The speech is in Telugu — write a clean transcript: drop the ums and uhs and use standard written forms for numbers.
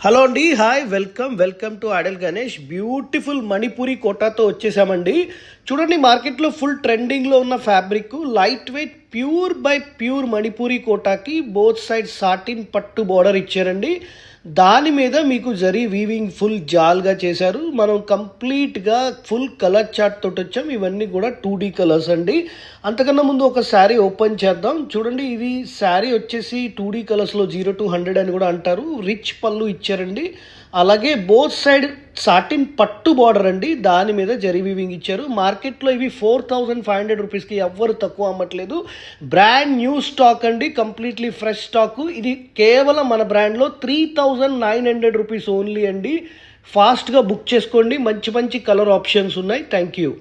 హలో అండి, హాయ్, వెల్కమ్ టు ఆడెల్ గణేష్. బ్యూటిఫుల్ మణిపూరి కోటాతో వచ్చేసామండి. చూడండి, మార్కెట్లో ఫుల్ ట్రెండింగ్లో ఉన్న fabric light weight pure Manipuri కోటాకి బోత్ సైడ్ సాటిన్ పట్టు బార్డర్ ఇచ్చారండి. దాని మీద మీకు జరీ వీవింగ్ ఫుల్ జాల్గా చేశారు. మనం కంప్లీట్గా ఫుల్ కలర్ చార్ట్ తోటి వచ్చాం. ఇవన్నీ కూడా 2D కలర్స్ అండి. అంతకన్నా ముందు ఒక శారీ ఓపెన్ చేద్దాం. చూడండి, ఇది శారీ వచ్చేసి 2D కలర్స్లో 0 to 100 అని కూడా అంటారు. రిచ్ పళ్ళు ఇచ్చారండి. అలాగే బోత్ సైడ్ సాటిన్ పట్టు బార్డర్ అండి. దాని మీద జరీ వీవింగ్ ఇచ్చారు. మార్కెట్లో ఇవి 4500 రూపీస్కి ఎవ్వరు తక్కువ అమ్మట్లేదు. బ్రాండ్ న్యూ స్టాక్ అండి, కంప్లీట్లీ ఫ్రెష్ స్టాకు. ఇది కేవలం మన బ్రాండ్లో 3900 రూపీస్ ఓన్లీ అండి. ఫాస్ట్గా బుక్ చేసుకోండి. మంచి మంచి కలర్ ఆప్షన్స్ ఉన్నాయి. Thank you.